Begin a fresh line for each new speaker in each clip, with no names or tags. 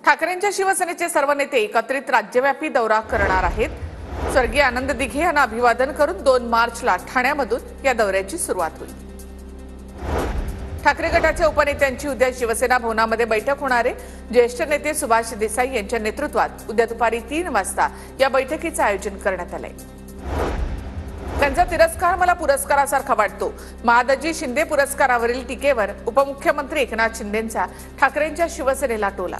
ठाकरेंच्या शिवसेनेचे सर्व नेते एकत्रित राज्यव्यापी दौरा करणार आहेत। स्वर्गीय आनंद दिघे यांना अभिवादन करून 2 मार्चला ठाण्यामधून या दौऱ्याची सुरुवात होईल। ठाकरे गटाच्या उपनेत्यांची उद्या शिवसेना भवनामध्ये बैठक होणार आहे। ज्येष्ठ नेते सुभाष देसाई यांच्या नेतृत्वात उद्या दुपारी 3 वाजता या बैठकीचे आयोजन करण्यात आले। त्यांचा तिरस्कार मला पुरस्कारासारखा वाटतो। महादजी शिंदे पुरस्कारावरील टीकेवर उपमुख्यमंत्री एकनाथ शिंदेंचा ठाकरेंच्या शिवसेनेला टोला।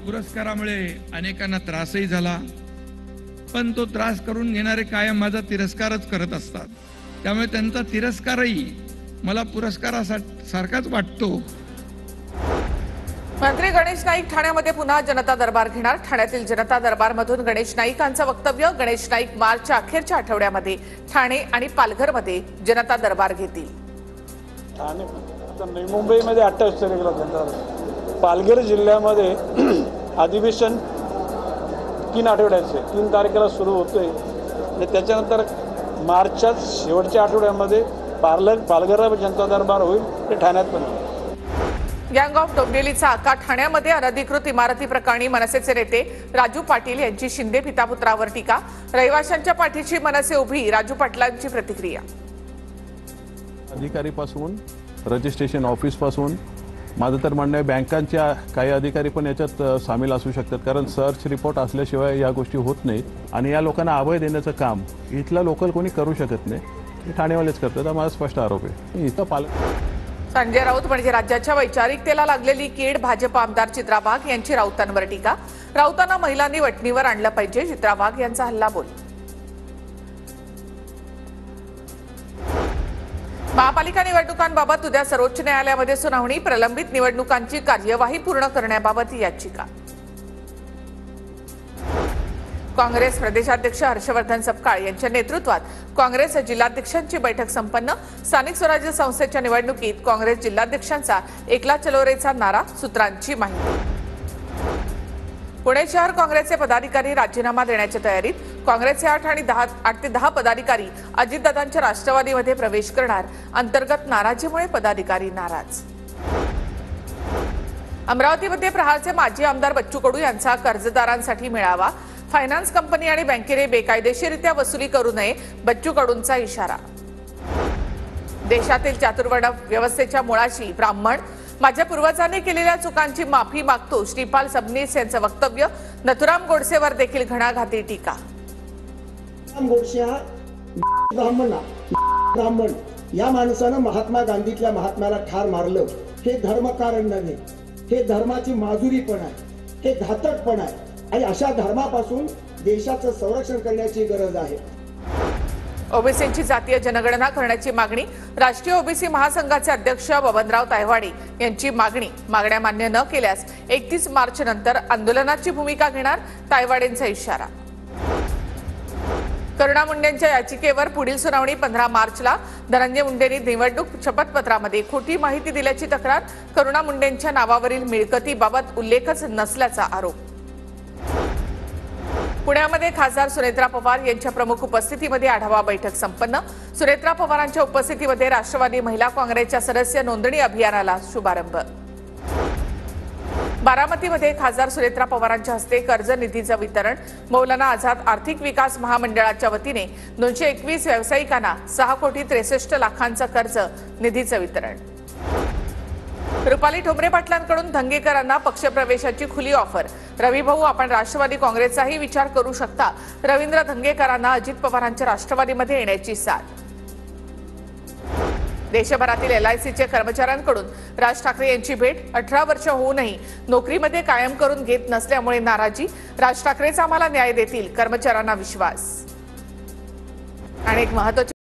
पुरस्कारामुळे अनेकांना त्रासही झाला, पण तो त्रास करून घेणारे कायम माझा तिरस्कारच करत असतात। त्यामुळे त्यांचा तिरस्कारही मला पुरस्कारासारखाच वाटतो।
मंत्री गणेश नाईक ठाण्यामध्ये पुन्हा जनता दरबार घेणार। ठाण्यातील जनता दरबारमधून गणेश नाईकांचं वक्तव्य। गणेश नाईक मार्चच्या अखेरच्या आठवड्यामध्ये ठाणे आणि पालघरमध्ये जनता दरबार घेतील।
नवी मुंबईमध्ये 28 तारखेला जनता, पालघर जिल्ह्यामध्ये अधिवेशन 3 आठवड्याचे 3 तारखेला सुरू होतोय आणि त्याच्यानंतर मार्चच्या शेवटच्या आठवड्यामध्ये पालघर जनता दरबार होईल, ते ठाण्यात पण होईल।
गँग ऑफ डोंबिवलीचा आका ठाण्यामध्ये अनधिकृत इमारती प्रकरणी मनसेचे नेते राजू पाटील यांची शिंदे पितापुत्रावर टीका। रहिवाशांच्या पाठीची मनसे उभी, राजू पाटलांची प्रतिक्रिया।
अधिकारीपासून रजिस्ट्रेशन ऑफिसपासून माझं तर म्हणणं आहे बँकांच्या काही अधिकारी पण याच्यात सामील असू शकतात, कारण सर्च रिपोर्ट असल्याशिवाय या गोष्टी होत नाहीत आणि या लोकांना अभय देण्याचं काम इथला लोकल कोणी करू शकत नाही, हे ठाणेवालेच करतात। माझा स्पष्ट आरोप आहे। इथं
संजय राऊत म्हणजे राज्याच्या वैचारिकतेला लागलेली कीड। भाजप आमदार चित्रा वाघ यांची राऊतांवर टीका। राऊतांना महिलांनी वटणीवर आणलं पाहिजे, चित्रा वाघ यांचा हल्लाबोल। महापालिका निवडणुकांबाबत उद्या सर्वोच्च न्यायालयामध्ये सुनावणी। प्रलंबित निवडणुकांची कार्यवाही पूर्ण करण्याबाबत याचिका। काँग्रेस प्रदेशाध्यक्ष हर्षवर्धन सपकाळ यांच्या नेतृत्वात काँग्रेस जिल्हाध्यक्षांची बैठक संपन्न। स्थानिक स्वराज्य संस्थेच्या निवडणुकीत काँग्रेस जिल्हाध्यक्षांचा एकला चलो रेचा नारा, सूत्रांची माहिती। पुणे शहर काँग्रेसचे पदाधिकारी राजीनामा देण्याच्या तयारीत। काँग्रेसचे 8 ते 10 पदाधिकारी अजितदादांच्या राष्ट्रवादीमध्ये प्रवेश करणार। अंतर्गत नाराजीमुळे पदाधिकारी नाराज। अमरावतीमध्ये प्रहारचे माजी आमदार बच्चू कडू यांचा कर्जदारांसाठी मेळावा। फायनान्स कंपनी आणि बँकेने बेकायदेशीररित्या वसुली करू नये, बच्चू कडूंचा इशारा। देशातील चातुर्वर्ण व्यवस्थेच्या मुळाशी ब्राह्मण, माझ्या पूर्वजांनी केलेल्या चुकांची माफी मागतो, श्रीपाल सबनीस यांचं वक्तव्य। नथुराम गोडसेवर देखील घणाघाती टीका।
गोडसे हा ब्राह्मण या माणसानं महात्मा गांधीतल्या महात्म्याला ठार मारलं, हे धर्मकारण नव्हे, हे धर्माची माजुरी पण आहे, हे घातक पण आहे आणि अशा धर्मापासून देशाचं संरक्षण करण्याची गरज आहे।
ओबीसींची जातीय जनगणना करण्याची मागणी। राष्ट्रीय ओबीसी महासंघाचे अध्यक्ष बबनराव तायवाडे यांची मागण्या मान्य न केल्यास 31 मार्च नंतर आंदोलनाची भूमिका घेणार, तायवाडेंचा इशारा। करुणा मुंडेंच्या याचिकेवर पुढील सुनावणी 15 मार्चला। धनंजय मुंडेंनी निवडणूक शपथपत्रामध्ये खोटी माहिती दिल्याची तक्रार। करुणा मुंडेंच्या नावावरील मिळकतीबाबत उल्लेखच नसल्याचा आरोप। पुण्यामध्ये खासदार सुनेत्रा पवार यांच्या प्रमुख उपस्थितीमध्ये आढावा बैठक संपन्न। सुनेत्रा पवारांच्या उपस्थितीमध्ये राष्ट्रवादी महिला काँग्रेसच्या सदस्य नोंदणी अभियानाला शुभारंभ। बारामतीमध्ये खासदार सुनेत्रा पवारांच्या हस्ते कर्ज निधीचं वितरण। मौलाना आझाद आर्थिक विकास महामंडळाच्या वतीने 221 व्यावसायिकांना 6,63,00,000 कर्ज निधीचं वितरण। रुपाली ठोंबरे पाटलांकडून धंगेकरांना पक्षप्रवेशाची खुली ऑफर। रवी भाऊ, आपण राष्ट्रवादी काँग्रेसचाही विचार करू शकता। रवींद्र धंगेकरांना अजित पवारांच्या राष्ट्रवादीमध्ये येण्याची साथ। देशभरातील LICचे कर्मचाऱ्यांकडून राज ठाकरे यांची भेट। 18 वर्ष होऊनही नोकरीमध्ये कायम करून घेत नसल्यामुळे नाराजी। राज ठाकरेच आम्हाला न्याय देतील, कर्मचाऱ्यांना विश्वास। आणि एक महत्त्वाची